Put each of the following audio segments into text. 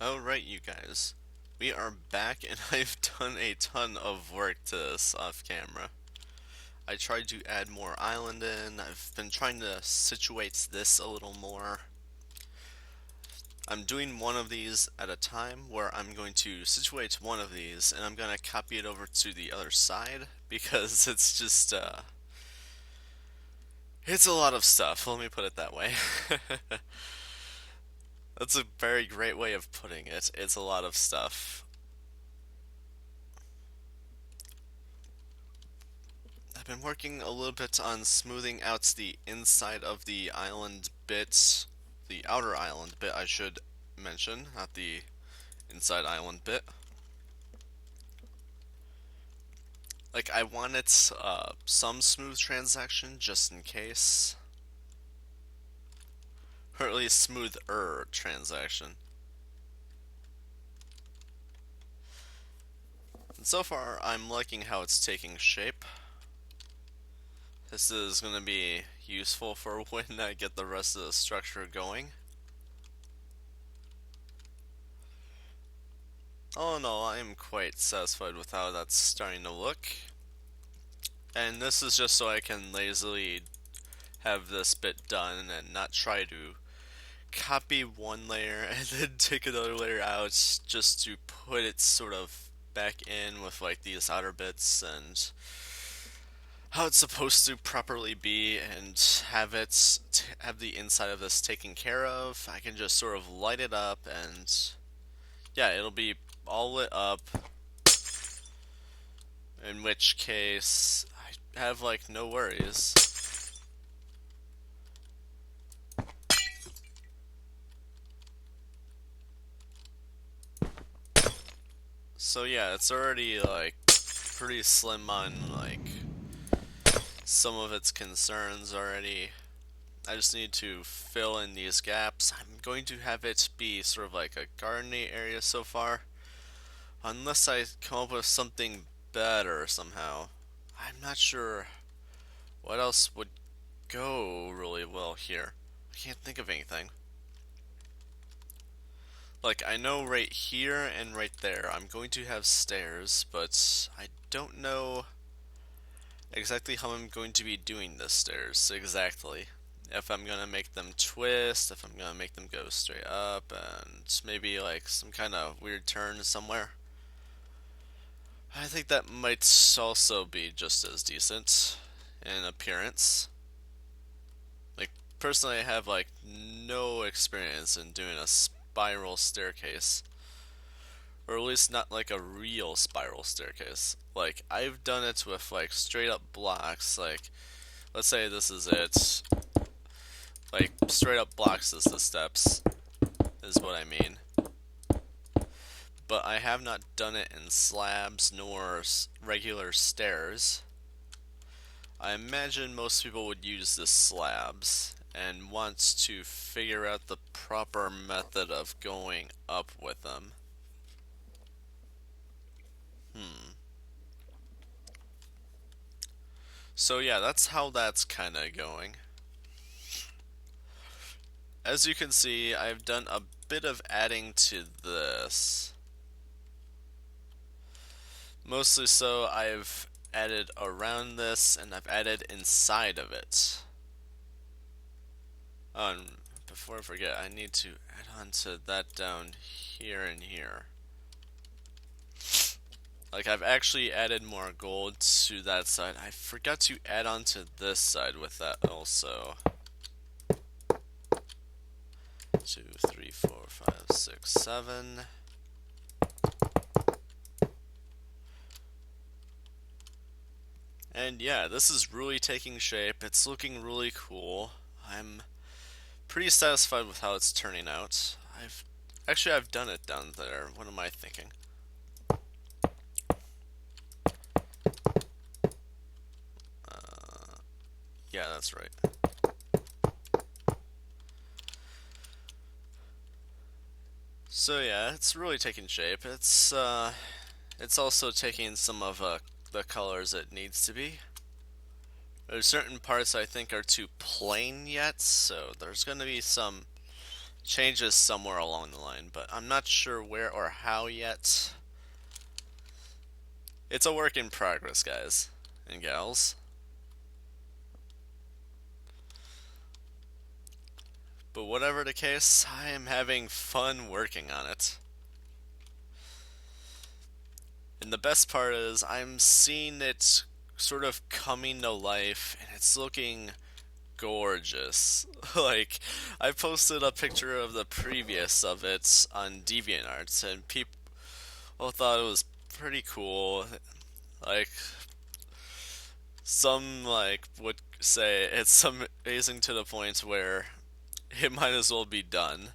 Alright, you guys. We are back, and I've done a ton of work to this off camera. I tried to add more island in. I've been trying to situate this a little more. I'm doing one of these at a time where I'm going to situate one of these and I'm going to copy it over to the other side because it's just, it's a lot of stuff. Let me put it that way. That's a very great way of putting it. It's a lot of stuff. I've been working a little bit on smoothing out the inside of the island bits, the outer island bit I should mention, not the inside island bit. Like I wanted some smooth transaction just in case, or at least smoother transaction. And so far I'm liking how it's taking shape. This is going to be useful for when I get the rest of the structure going. All in all, I am quite satisfied with how that's starting to look. And this is just so I can lazily have this bit done and not try to copy one layer and then take another layer out just to put it sort of back in with like these outer bits and how it's supposed to properly be and have the inside of this taken care of. I can just sort of light it up and yeah, it'll be all lit up, in which case I have like no worries. So yeah, it's already like pretty slim on like some of its concerns already. I just need to fill in these gaps. I'm going to have it be sort of like a gardeny area so far, unless I come up with something better somehow. I'm not sure what else would go really well here. I can't think of anything. Like, I know right here and right there I'm going to have stairs, but I don't know exactly how I'm going to be doing the stairs exactly. If I'm gonna make them twist, if I'm gonna make them go straight up, and maybe like some kind of weird turn somewhere. I think that might also be just as decent in appearance. Like, personally, I have like no experience in doing a spiral staircase, or at least not like a real spiral staircase. Like, I've done it with like straight up blocks, like, let's say this is it. Like, straight up blocks as the steps, is what I mean. But I have not done it in slabs nor regular stairs. I imagine most people would use the slabs and wants to figure out the proper method of going up with them. Hmm. So yeah, that's how that's kinda going. As you can see, I've done a bit of adding to this. Mostly so I've added around this and I've added inside of it. Oh, and before I forget, I need to add on to that down here and here. Like, I've actually added more gold to that side. I forgot to add on to this side with that also. 2, 3, 4, 5, 6, 7. And yeah, this is really taking shape. It's looking really cool. I'm pretty satisfied with how it's turning out. I've done it down there. What am I thinking? Yeah, that's right. So yeah, it's really taking shape. It's also taking some of the colors it needs to be. There's certain parts I think are too plain yet, so there's going to be some changes somewhere along the line, but I'm not sure where or how yet. It's a work in progress, guys and gals. But whatever the case, I am having fun working on it. And the best part is, I'm seeing it sort of coming to life, and it's looking gorgeous. Like, I posted a picture of the previous of it on DeviantArt, and people thought it was pretty cool. Like, some like would say it's amazing to the point where it might as well be done.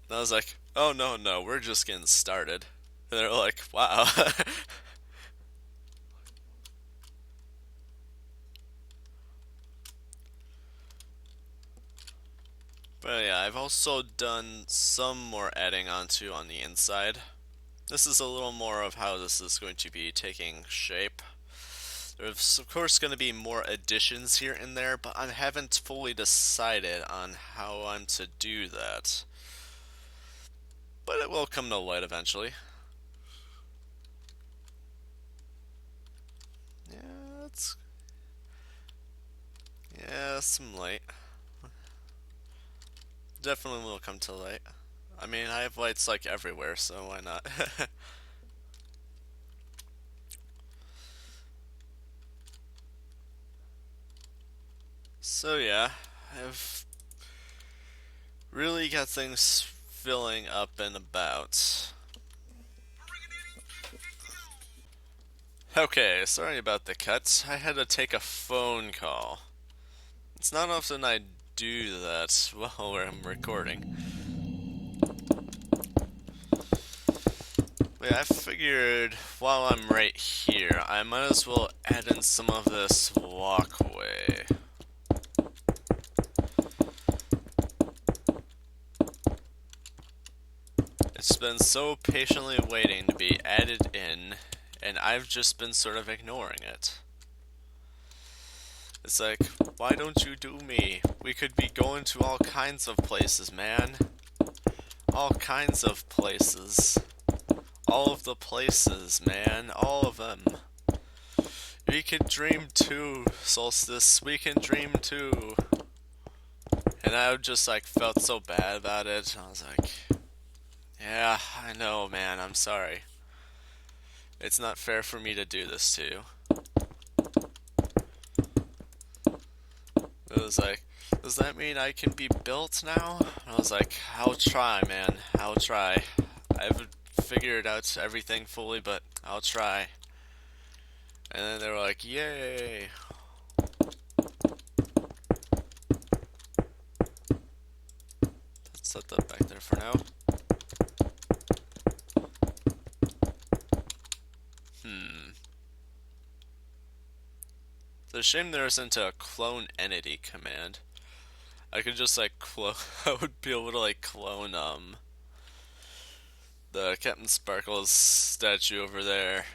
And I was like, oh no, no, we're just getting started. And they're like, wow. But yeah, I've also done some more adding onto on the inside. This is a little more of how this is going to be taking shape. There's of course going to be more additions here and there, but I haven't fully decided on how I'm to do that. But it will come to light eventually. Yeah, it's some light. Definitely will come to light. I mean, I have lights like everywhere, so why not? So yeah, I've really got things filling up and about. Okay, sorry about the cuts. I had to take a phone call. It's not often I do that while I'm recording. But yeah, I figured while I'm right here, I might as well add in some of this walkway. It's been so patiently waiting to be added in, and I've just been sort of ignoring it. It's like, why don't you do me? We could be going to all kinds of places, man. All kinds of places. All of the places, man. All of them. We can dream too, Solstice. We can dream too. And I just like felt so bad about it. I was like, yeah, I know, man. I'm sorry. It's not fair for me to do this to you. It was like, does that mean I can be built now? And I was like, I'll try, man. I'll try. I haven't figured out everything fully, but I'll try. And then they were like, yay. Let's set that back there for now. It's a shame there isn't a clone entity command. I could just like clone. I would be able to like clone the Captain Sparkles statue over there,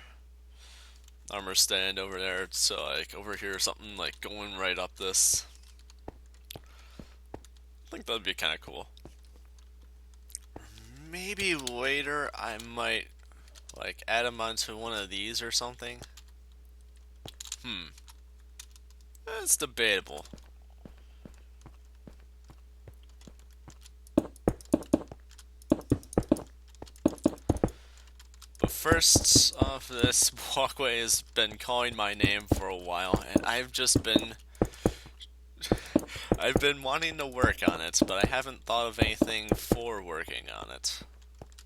armor stand over there. So like over here, something like going right up this. I think that'd be kind of cool. Maybe later I might like add them onto one of these or something. It's debatable. But first off, this walkway has been calling my name for a while, and I've been wanting to work on it, but I haven't thought of anything for working on it.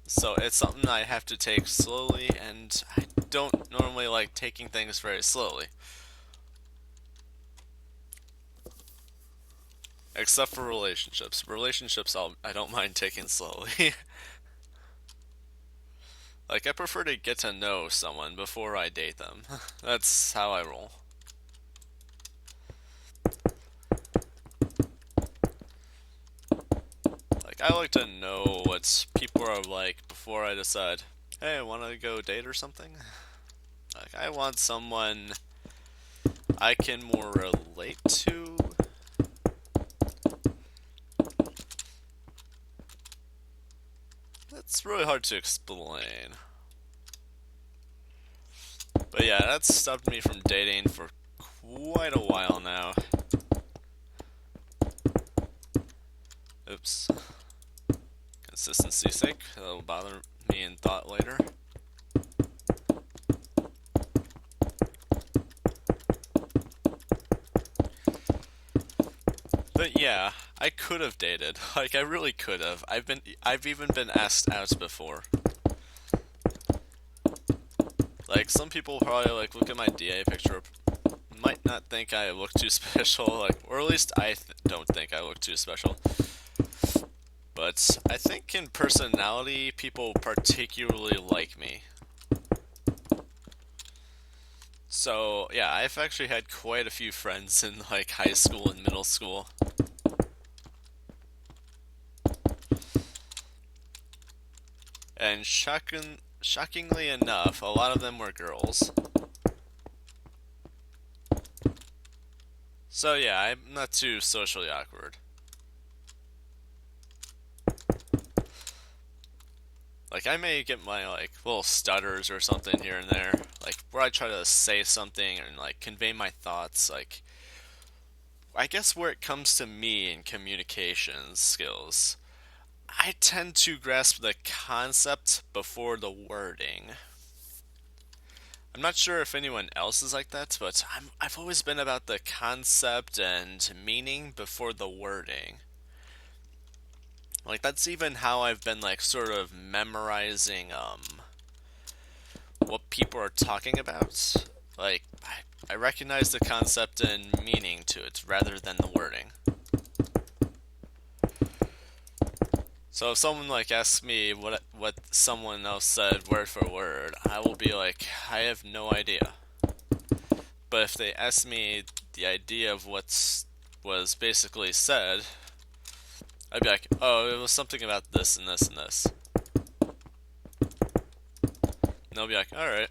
So it's something I have to take slowly, and I don't normally like taking things very slowly. Except for relationships. Relationships I don't mind taking slowly. Like, I prefer to get to know someone before I date them. That's how I roll. Like, I like to know what people are like before I decide, hey, wanna go date or something? Like, I want someone I can more relate to It's really hard to explain. But yeah, that's stopped me from dating for quite a while now. Oops. Consistency's sake, that'll bother me in thought later. But yeah, I could have dated. Like I really could have. I've even been asked out before. Like some people probably like look at my DA picture, might not think I look too special, like, or at least I don't think I look too special. But I think in personality, people particularly like me. So yeah, I've actually had quite a few friends in like high school and middle school. And shockingly enough, a lot of them were girls. So yeah, I'm not too socially awkward. Like I may get my like little stutters or something here and there, like where I try to say something and like convey my thoughts. Like I guess where it comes to me and communication skills, I tend to grasp the concept before the wording. I'm not sure if anyone else is like that, but I've always been about the concept and meaning before the wording. Like that's even how I've been like sort of memorizing what people are talking about. Like I recognize the concept and meaning to it rather than the wording. So if someone like asks me what someone else said word for word, I will be like, I have no idea. But if they ask me the idea of what was basically said, I'd be like, oh, it was something about this and this and this. And they'll be like, alright.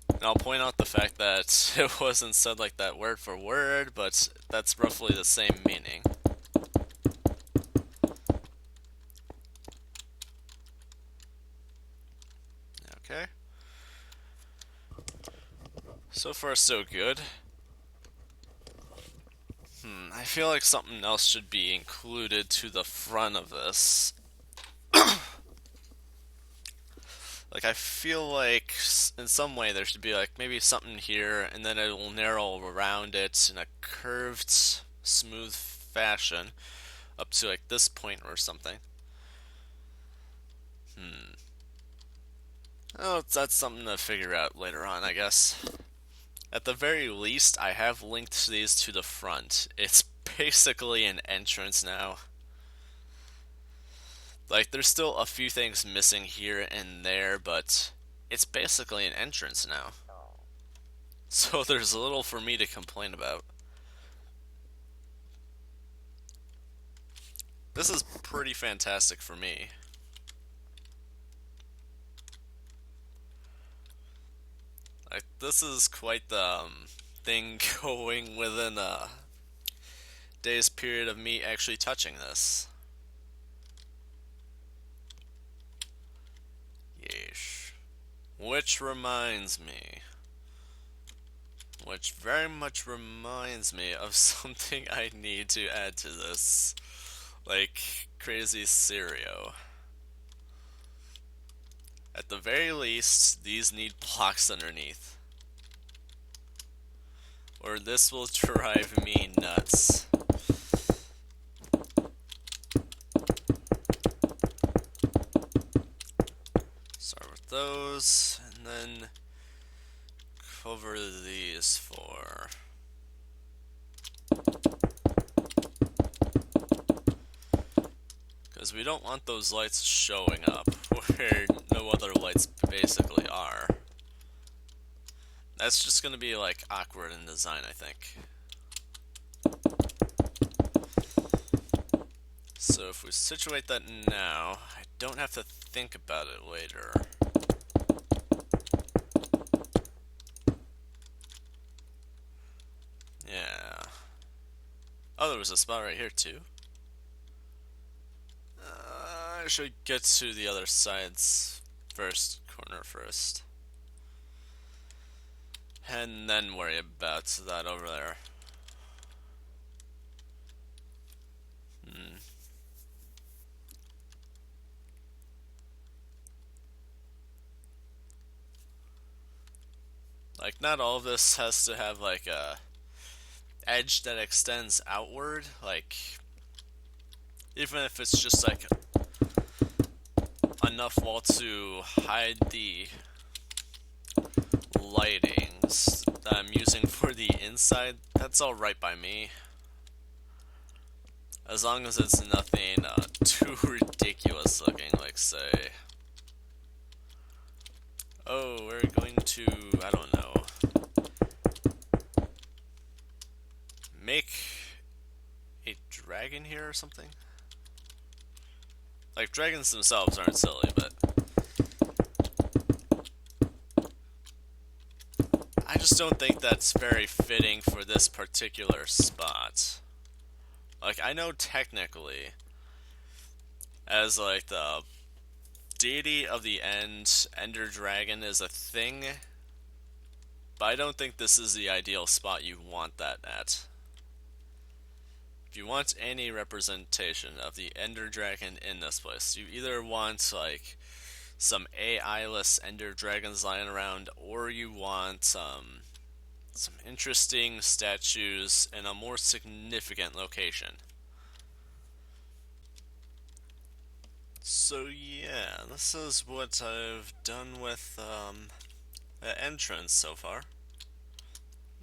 And I'll point out the fact that it wasn't said like that word for word, but that's roughly the same meaning. Okay. So far, so good. I feel like something else should be included to the front of this. Like, I feel like in some way there should be like maybe something here, and then it will narrow around it in a curved, smooth fashion up to like this point or something. Oh, that's something to figure out later on, I guess. At the very least, I have linked these to the front. It's basically an entrance now. Like, there's still a few things missing here and there, but it's basically an entrance now. So there's little for me to complain about. This is pretty fantastic for me. Like, this is quite the thing going within a day's period of me actually touching this. Yeesh. Which reminds me. Which very much reminds me of something I need to add to this. Like, crazy Serio. At the very least, these need blocks underneath. Or this will drive me nuts. Start with those, and then cover these four. Because we don't want those lights showing up where no other lights basically are. That's just going to be like awkward in design, I think. So if we situate that now, I don't have to think about it later. Yeah. Oh, there was a spot right here too. I should get to the other side's first corner first. And then worry about that over there. Hmm. Like, not all of this has to have, like, a edge that extends outward. Like, even if it's just, like, enough wall to hide the lightings that I'm using for the inside, that's alright by me. As long as it's nothing too ridiculous looking, like, say, oh, we're going to, I don't know, make a dragon here or something? Like, dragons themselves aren't silly, but I just don't think that's very fitting for this particular spot. Like, I know technically, as like the deity of the end, Ender Dragon is a thing, but I don't think this is the ideal spot you want that at. If you want any representation of the Ender Dragon in this place, you either want like some AI-less Ender Dragons lying around, or you want some interesting statues in a more significant location. So yeah, this is what I've done with the entrance so far.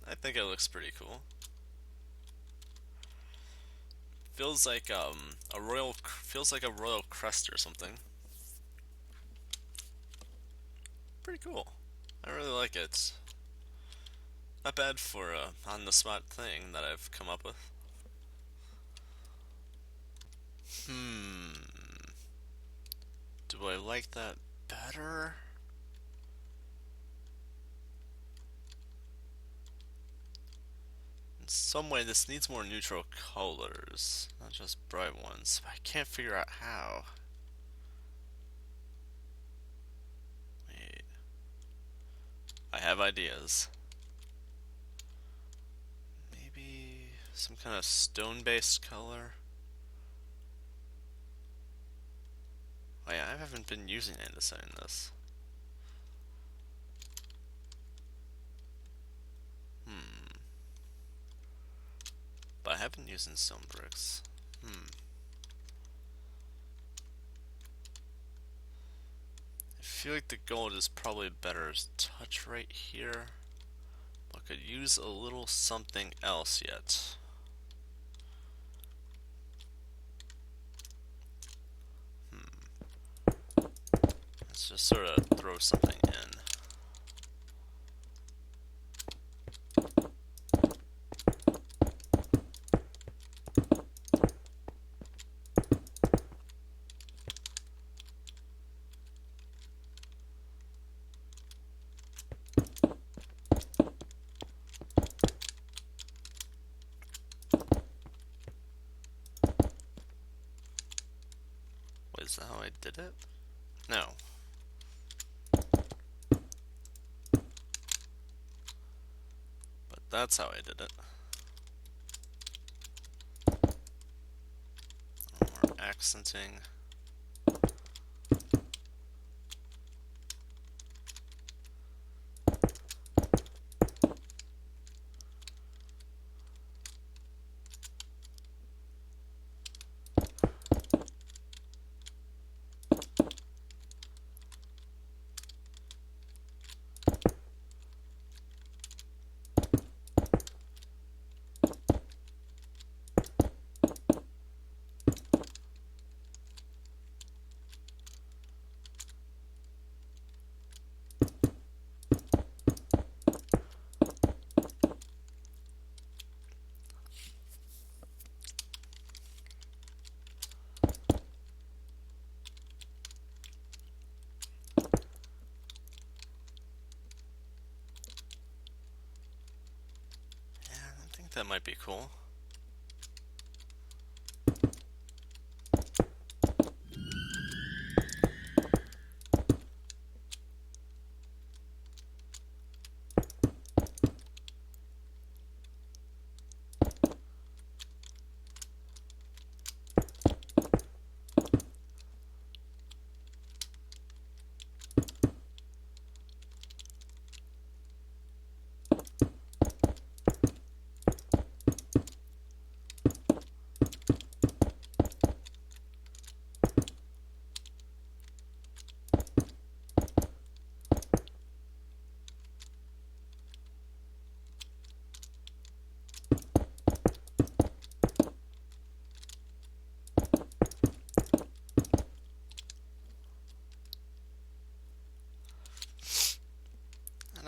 I think it looks pretty cool. Feels like a royal crest or something. Pretty cool. I really like it. Not bad for a on-the-spot thing that I've come up with. Do I like that better? In some way, this needs more neutral colors, not just bright ones, but I can't figure out how. Wait. I have ideas. Maybe some kind of stone-based color? Oh yeah, I haven't been using andesite in this. But I have been using stone bricks. I feel like the gold is probably better as touch right here. I could use a little something else yet. Let's just sort of throw something in. Wait, is that how I did it? No. But that's how I did it. More accenting. That might be cool.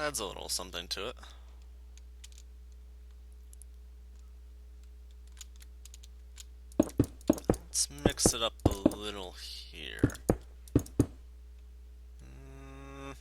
Adds a little something to it. Let's mix it up a little here. Mm,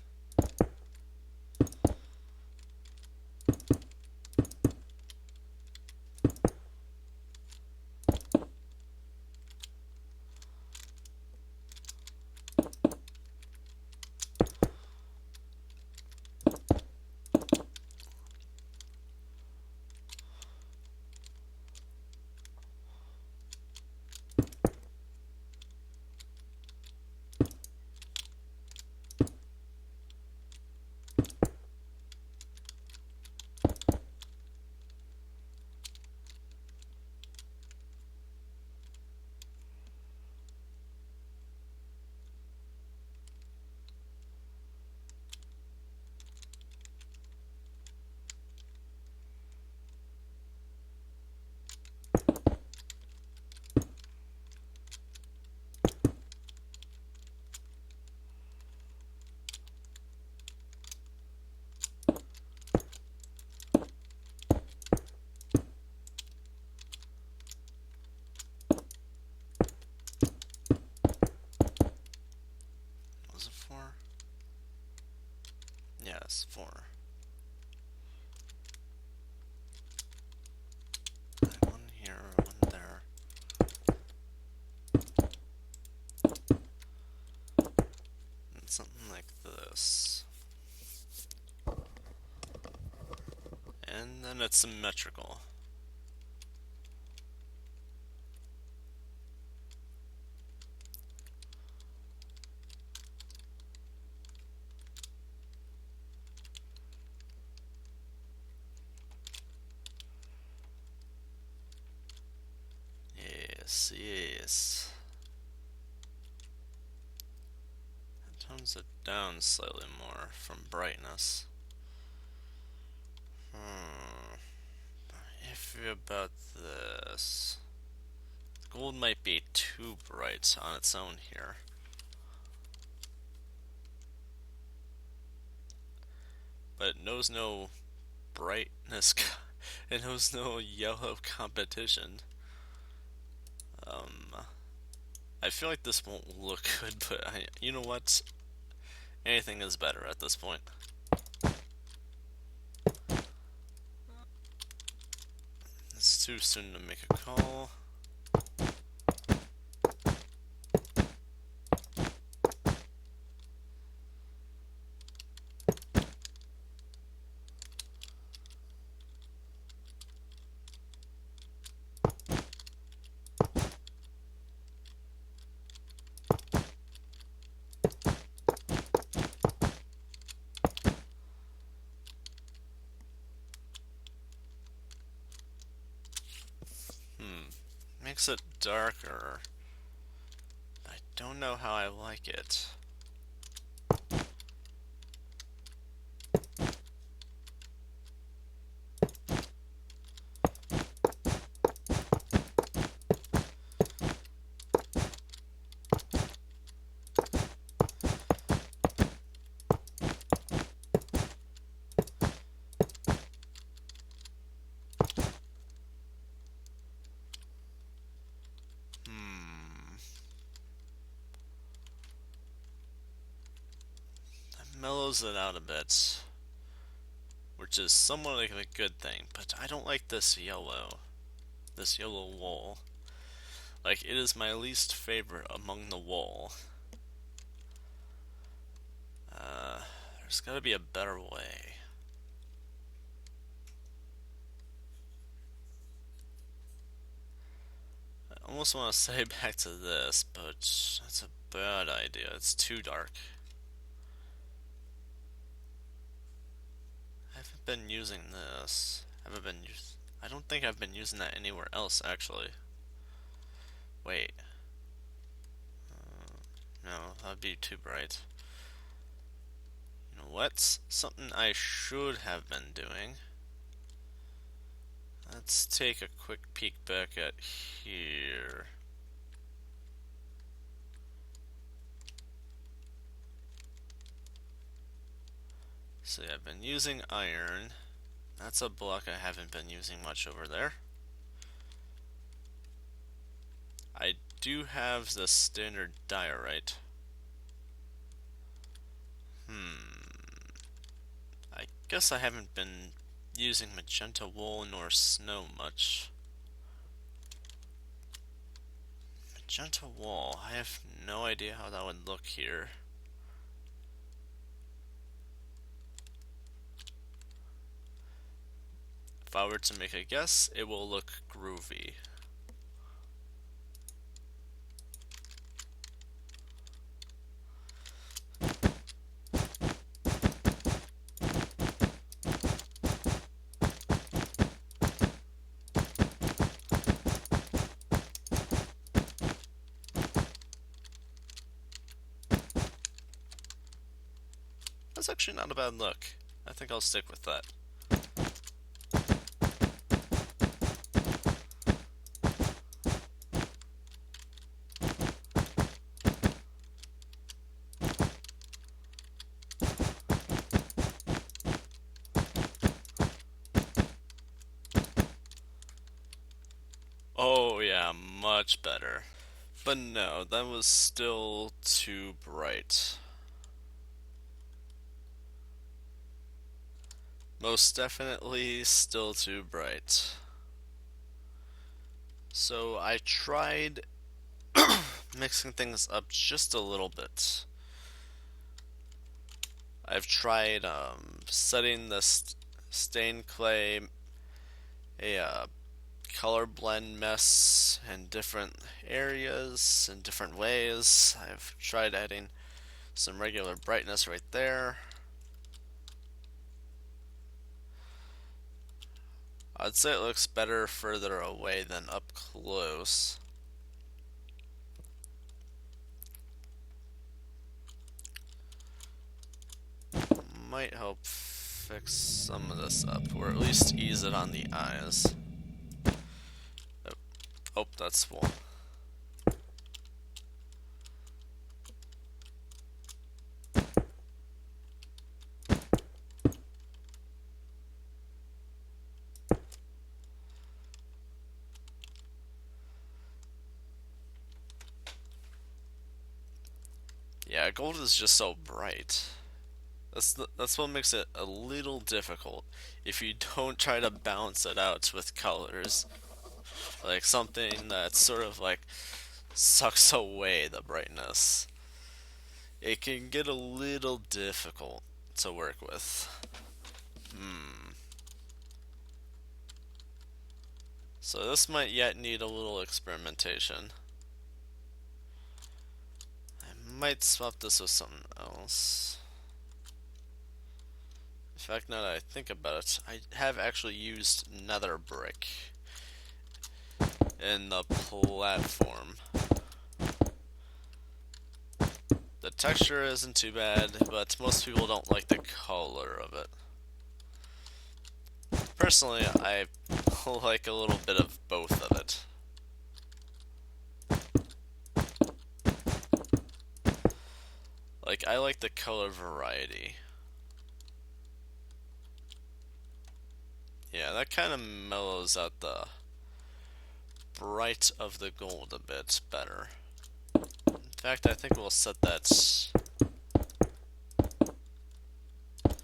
was it 4? Yes, 4. One here, one there. And something like this. And then it's symmetrical. Yes, yes. It tones it down slightly more from brightness. Iffy about this. Gold might be too bright on its own here. But it knows no brightness. It knows no yellow competition. I feel like this won't look good, but you know what? Anything is better at this point. It's too soon to make a call. Makes it darker. I don't know how I like it. Mellows it out a bit, which is somewhat like a good thing, but I don't like this yellow wool. Like, it is my least favorite among the wool. There's gotta be a better way. I almost want to say back to this, but that's a bad idea. It's too dark. I haven't been using this. I don't think I've been using that anywhere else, actually. Wait. No, that'd be too bright. You know what? Something I should have been doing. Let's take a quick peek back at here. So yeah, I've been using iron. That's a block I haven't been using much over there. I do have the standard diorite. I guess I haven't been using magenta wool nor snow much. Magenta wool, I have no idea how that would look here. If I were to make a guess, it will look groovy. That's actually not a bad look. I think I'll stick with that. Oh yeah, much better. But no, that was still too bright. Most definitely still too bright. So I tried mixing things up just a little bit. I've tried setting the stained clay a color blend mess in different areas in different ways. I've tried adding some regular brightness right there. I'd say it looks better further away than up close. Might help fix some of this up, or at least ease it on the eyes. Oh, that's full. Yeah, gold is just so bright. That's what makes it a little difficult if you don't try to balance it out with colors. Like something that sort of like sucks away the brightness. It can get a little difficult to work with. So this might yet need a little experimentation. I might swap this with something else. In fact, now that I think about it, I have actually used nether brick in the platform. The texture isn't too bad, but most people don't like the color of it. Personally, I like a little bit of both of it. Like, I like the color variety. Yeah, that kind of mellows out the bright of the gold a bit better. In fact, I think we'll set that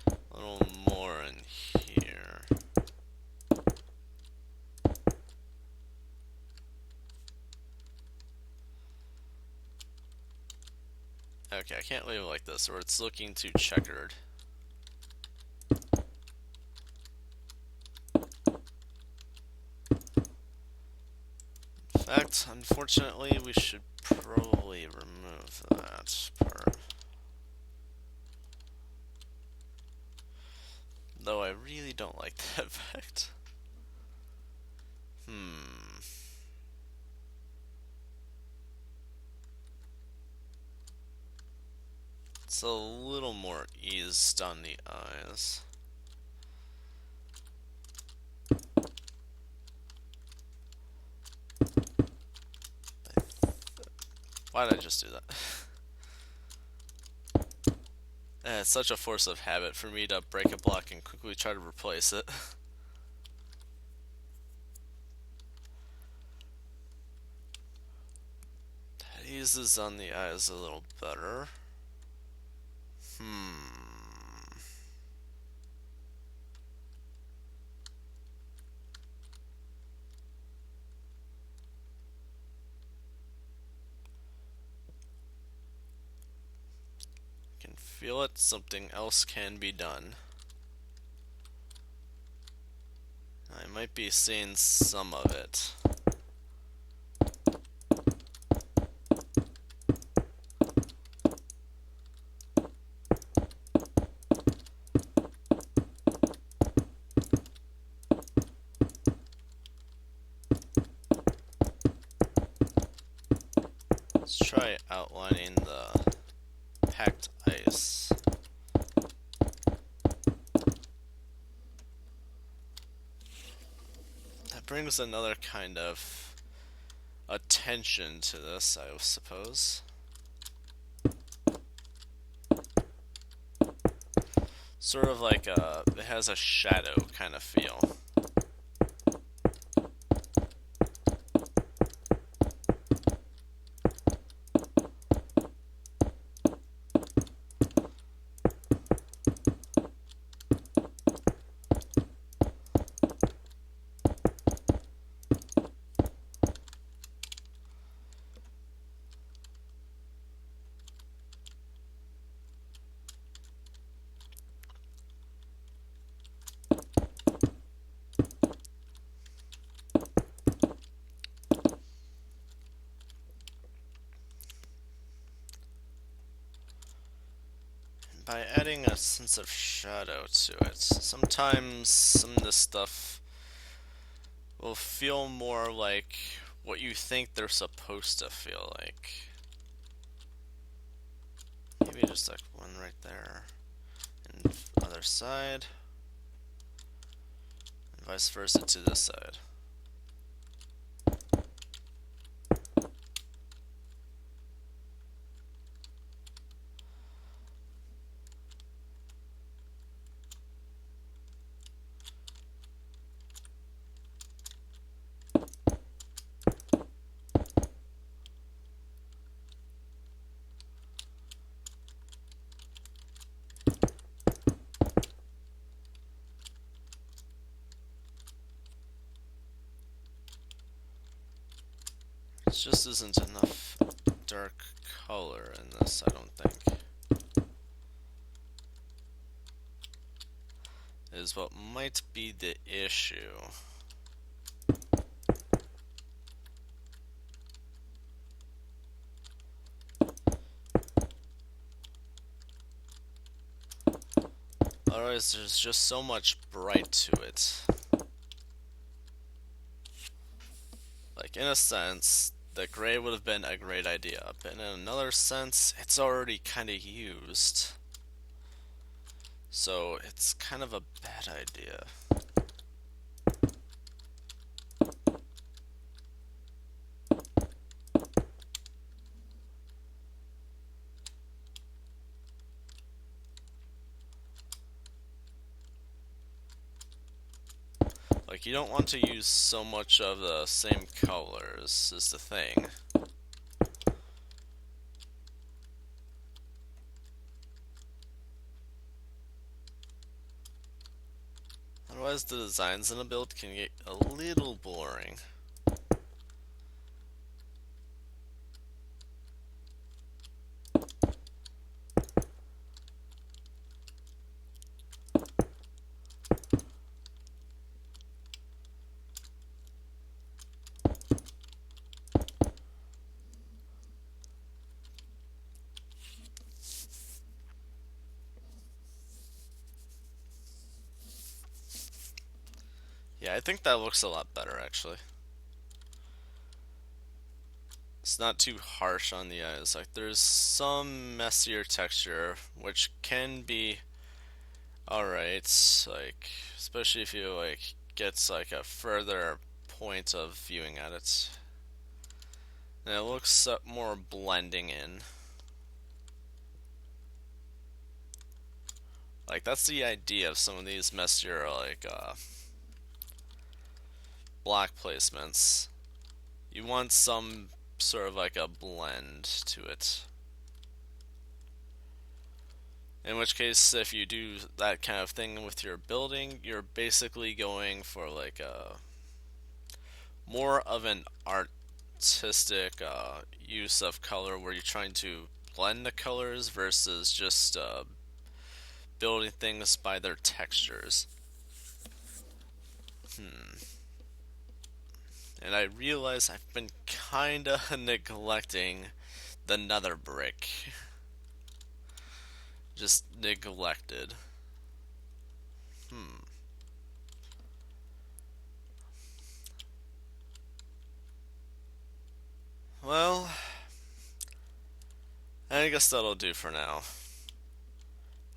a little more in here. Okay, I can't leave it like this, or it's looking too checkered. In fact, unfortunately, we should probably remove that part. Though I really don't like that effect. It's a little more eased on the eyes. Why did I just do that? It's such a force of habit for me to break a block and quickly try to replace it. That eases on the eyes a little better. Hmm. Can feel it. Something else can be done. I might be seeing some of it. Let's try outlining the packed ice. That brings another kind of attention to this, I suppose. Sort of like it has a shadow kind of feel. By adding a sense of shadow to it, sometimes some of this stuff will feel more like what you think they're supposed to feel like. Maybe just like one right there, and other side, and vice versa to this side. It just isn't enough dark color in this, I don't think. Is what might be the issue. Otherwise, there's just so much bright to it. Like, in a sense, the gray would have been a great idea, but in another sense, it's already kind of used. So, it's kind of a bad idea. Like, you don't want to use so much of the same colors, is the thing. Otherwise, the designs in a build can get a little boring. Yeah, I think that looks a lot better, actually. It's not too harsh on the eyes. Like, there's some messier texture, which can be alright, like, especially if you, like, get, like, a further point of viewing at it. And it looks more blending in. Like, that's the idea of some of these messier, like, block placements. You want some sort of like a blend to it. In which case, if you do that kind of thing with your building, you're basically going for like a more of an artistic use of color where you're trying to blend the colors versus just building things by their textures. And I realize I've been kinda neglecting the nether brick. Just neglected. Hmm. Well, I guess that'll do for now.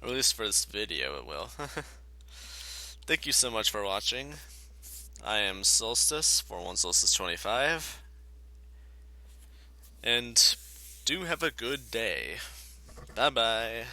Or at least for this video, it will. Thank you so much for watching. I am Solstice, 41 Solstice 25. And do have a good day. Bye bye.